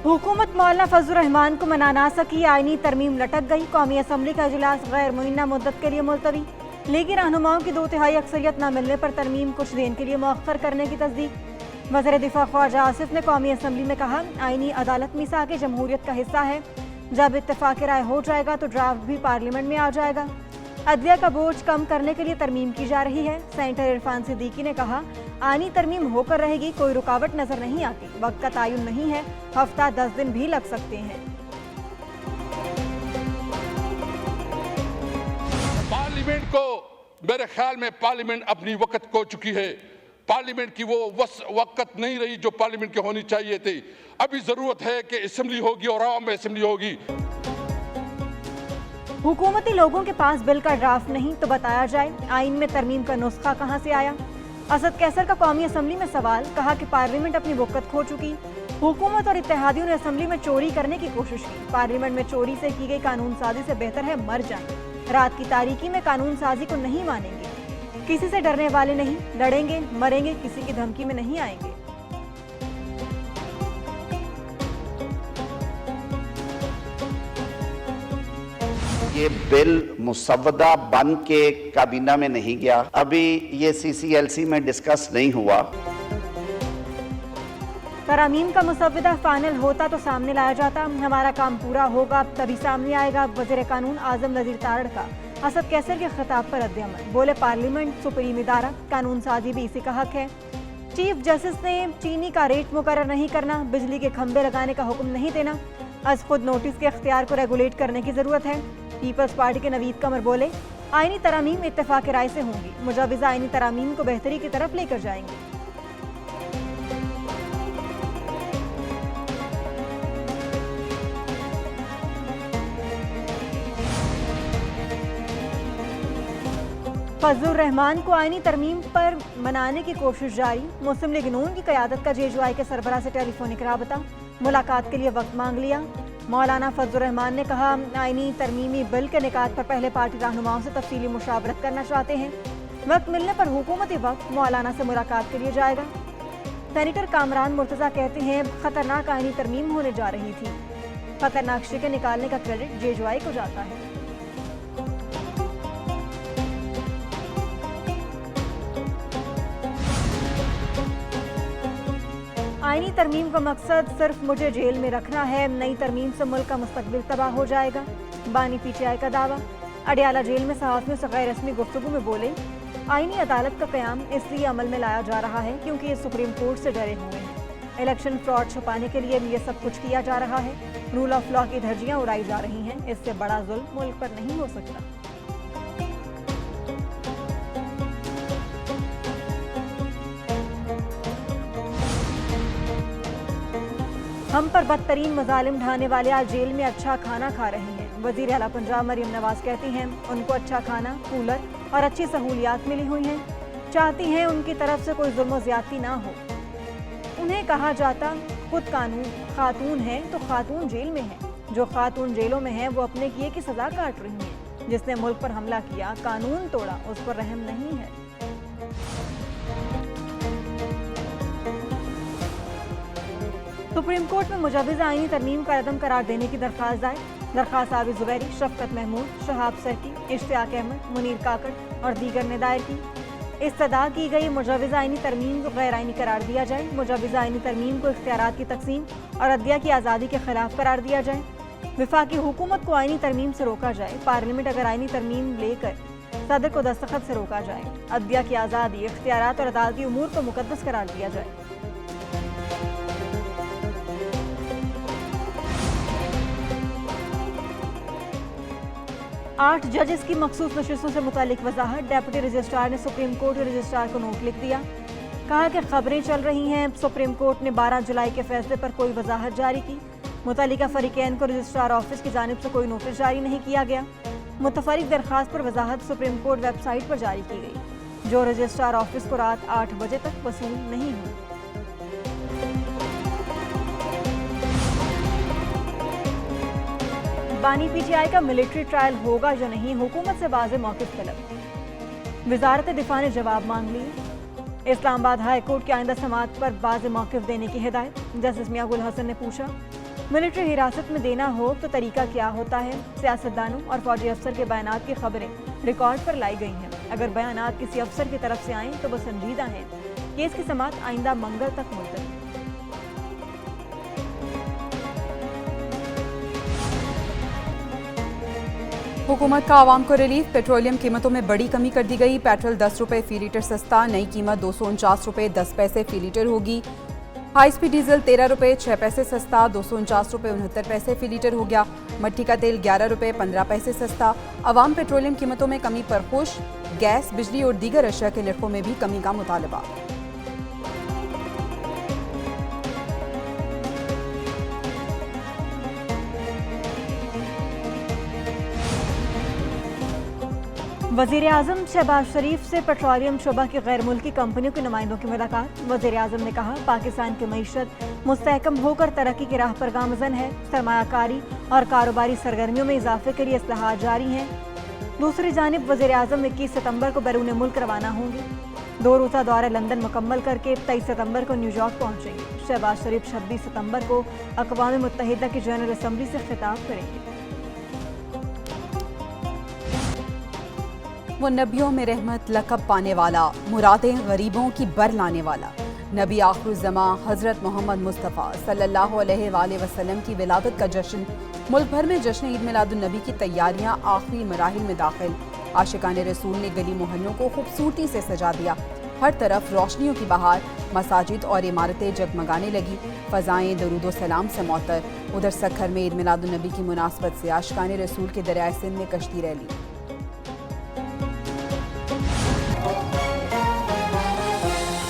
हुकूमत मौलाना फजलुर रहमान को मना ना सकी, आईनी तरमीम लटक गई। कौमी असम्बली का इजलास गैर मुइन्ना मुद्दत के लिए मुलतवी। लीगी रहनुमाओं की 2/3 अक्सरियत न मिलने पर तरमीम कुछ दिन के लिए मौखर करने की तस्दीक। वज़ीर दिफा ख्वाजा आसिफ ने कौमी असम्बली में कहा, आईनी अदालत मिसाक जमहूरियत का हिस्सा है। जब इत्तेफाक राय हो जाएगा तो ड्राफ्ट भी पार्लियामेंट में आ जाएगा। अदलिया का बोझ कम करने के लिए तरमीम की जा रही है। सेनेटर इरफान सिद्दीकी ने कहा, आनी तरमीम होकर रहेगी, कोई रुकावट नजर नहीं आती। वक्त का तयन नहीं है, हफ्ता 10 दिन भी लग सकते हैं। पार्लियामेंट को, मेरे ख्याल में पार्लियामेंट अपनी वक्त खो चुकी है। पार्लियामेंट की वो वक्त नहीं रही जो पार्लियामेंट की होनी चाहिए थी। अभी जरूरत है कि असेंबली होगी और आवाम में असेंबली होगी। हुकूमती लोगों के पास बिल का ड्राफ्ट नहीं तो बताया जाए, आइन में तरमीम का नुस्खा कहां से आया। असद कैसर का कौमी असम्बली में सवाल, कहा कि पार्लियामेंट अपनी वक्त खो चुकी। हुकूमत और इत्तेहादियों ने असम्बली में चोरी करने की कोशिश की। पार्लियामेंट में चोरी से की गई कानून साजी से बेहतर है मर जाएं। रात की तारीकी में कानून साजी को नहीं मानेंगे, किसी से डरने वाले नहीं, लड़ेंगे मरेंगे, किसी की धमकी में नहीं आएंगे। ये बिल मुसव्वदा बन के काबीना में नहीं गया, अभी ये CCLC में डिस्कस नहीं हुआ। तरामीम का मुसव्वदा फाइनल होता तो सामने लाया जाता। हमारा काम पूरा होगा तभी सामने आएगा। वज़ीर कानून आजम नज़ीर तारड़ का असद कैसर के खिताब पर रद्द-ए-अमल। बोले, पार्लियामेंट सुप्रीम इदारा, कानून साजी भी इसी का हक है। चीफ जस्टिस ने चीनी का रेट मुकर्रर नहीं करना, बिजली के खंभे लगाने का हुक्म नहीं देना। आज खुद नोटिस के अख्तियार को रेगुलेट करने की जरूरत है। पीपल्स पार्टी के नवीद कमर बोले, आईनी तरामीम इत्तेफाक राय से होंगी, मुजवज़ा आईनी तरामीम को बेहतरी की तरफ लेकर जाएंगे। फजलुर रहमान को आईनी तरमीम पर मनाने की कोशिश जारी। मुस्लिम लीग नून की क़यादत का JJY के सरबराह से टेलीफोनिक राबता, मुलाकात के लिए वक्त मांग लिया। मौलाना फजलुर रहमान ने कहा, आईनी तरमीमी बिल के निकात पर पहले पार्टी रहनुमाओं से तफसीली मुशावरत करना चाहते हैं। वक्त मिलने पर हुकूमती वक्त मौलाना से मुलाकात के लिए जाएगा। सेनेटर कामरान मुर्तज़ा कहते हैं, खतरनाक आईनी तरमीम होने जा रही थी। खतरनाक शिकन निकालने का क्रेडिट JJY को जाता है। आईनी तरमीम का मकसद सिर्फ मुझे जेल में रखना है। नई तरमीम से मुल्क का मुस्तकबिल तबाह हो जाएगा, बानी PTI का दावा। अडियाला जेल में सहाफ़ियों से गैर रस्मी गुफ्तगू में बोले, आईनी अदालत का क़याम इसलिए अमल में लाया जा रहा है क्योंकि ये सुप्रीम कोर्ट से डरे हुए हैं। इलेक्शन फ्रॉड छुपाने के लिए ये सब कुछ किया जा रहा है। रूल ऑफ लॉ की धज्जियां उड़ाई जा रही हैं। इससे बड़ा जुल्म मुल्क पर नहीं हो सकता। हम पर बदतरीन मजालिम ढाने वाले आज जेल में अच्छा खाना खा रहे हैं। वज़ीर आला पंजाब मरियम नवाज कहती हैं, उनको अच्छा खाना, कूलर और अच्छी सहूलियात मिली हुई हैं। चाहती हैं उनकी तरफ से कोई जुल्म ज़्यादती ना हो। उन्हें कहा जाता, खुद कानून खातून है तो खातून जेल में है। जो खातून जेलों में है वो अपने किए की सजा काट रही हैं। जिसने मुल्क पर हमला किया, कानून तोड़ा, उस पर रहम नहीं है। सुप्रीम कोर्ट में मुजवज़ा आईनी तरमीम का अदम करार देने की दरख्वास्त दायर। दरख्वास्त आबिद ज़ुबैरी, शफकत महमूद, शहाब सर्की, इश्तियाक अहमद, मुनीर काकड़ और दीगर ने दायर की। इस्तदा की गई मुजवज़ा आईनी तरमीम को गैर आईनी करार दिया जाए। मुजवज़ा आईनी तरमीम को इख्तियारात की तकसीम और अदलिया की आज़ादी के खिलाफ करार दिया जाए। वफाकी हुकूमत को आईनी तरमीम से रोका जाए। पार्लियामेंट अगर आईनी तरमीम लेकर सदर को दस्तखत से रोका जाए। अदलिया की आज़ादी, इख्तियारात और अदालती उमूर को मुकद्दस करार दिया जाए। 8 जजेस की मखसूस नशिस्तों से मुतालिक वजाहत। डेप्यूटी रजिस्ट्रार ने सुप्रीम कोर्ट के रजिस्ट्रार को नोट लिख दिया। कहा कि खबरें चल रही हैं, सुप्रीम कोर्ट ने 12 जुलाई के फैसले पर कोई वजाहत जारी की। मुतल्लिका फरीकैन को रजिस्ट्रार ऑफिस की जानिब से कोई नोटिस जारी नहीं किया गया। मुतफरिक दरखास्त पर वजाहत सुप्रीम कोर्ट वेबसाइट पर जारी की गई, जो रजिस्ट्रार ऑफिस को रात 8 बजे तक वसूल नहीं हुई। बानी PTI का मिलिट्री ट्रायल होगा या नहीं, हुकूमत से वाज़ेह मौक़िफ़ तलब। वज़ारत दिफ़ा ने जवाब मांग लिए। इस्लामाबाद हाई कोर्ट की आइंदा समाअत पर वाज़ेह मौक़िफ़ देने की हिदायत। जस्टिस मियां गुल हसन ने पूछा, मिलिट्री हिरासत में देना हो तो तरीका क्या होता है? सियासतदानों और फौजी अफसर के बयानात की खबरें रिकॉर्ड पर लाई गई हैं। अगर बयानात किसी अफसर की तरफ से आए तो वो संजीदा हैं। केस की समाअत आइंदा मंगल तक मुलतवी। हुकूमत का आवाम को रिलीफ। पेट्रोलियम कीमतों में बड़ी कमी कर दी गई। पेट्रोल 10 रुपये फी लीटर सस्ता, नई कीमत 249 रुपये 10 पैसे फी लीटर होगी। हाई स्पीड डीजल 13 रुपये 6 पैसे सस्ता, 249 रुपये 69 पैसे फी लीटर हो गया। मट्टी का तेल 11 रुपये 15 पैसे सस्ता। अवाम पेट्रोलियम कीमतों में कमी पर खुश। गैस, बिजली और दीगर अशिया के नरखों में भी कमी का मुतालबा। वज़ीर आज़म शहबाज शरीफ से पेट्रोलियम शोबा की गैर मुल्की कंपनियों के नुमाइंदों की मुलाकात। वज़ीर आज़म ने कहा, पाकिस्तान की मईशत मुस्तहकम होकर तरक्की की राह पर गामज़न है। सरमायाकारी और कारोबारी सरगर्मियों में इजाफे के लिए इस्लाहात जारी हैं। दूसरी जानिब वज़ीर आज़म 21 सितंबर को बैरून मुल्क रवाना होंगे। 2 रोज़ा दौरा लंदन मुकम्मल करके 23 सितंबर को न्यूयॉर्क पहुँचेंगे। शहबाज शरीफ 26 सितंबर को अक़वाम मुत्तहिदा की जनरल असम्बली से खिताब करेंगे। वो नबियों में रहमत लक़ब पाने वाला, मुरादें गरीबों की बर लाने वाला, नबी आखिरुज़्ज़मा हज़रत मोहम्मद मुस्तफ़ा सल्लल्लाहु अलैहि वसल्लम की विलादत का जश्न। मुल्क भर में जश्न ईद मिलादुन्नबी की तैयारियां आखिरी मराहिल में दाखिल। आशिकाने रसूल ने गली मोहल्लों को खूबसूरती से सजा दिया। हर तरफ रोशनियों की बहार। मसाजिद और इमारतें जगमगाने लगी। फ़ज़ाएँ दरूद व सलाम से मौतर। उधर सखर में ईद मिलादुन्नबी की मुनासबत से आशिकाने रसूल के दरियाए सिंध में कश्ती रैली।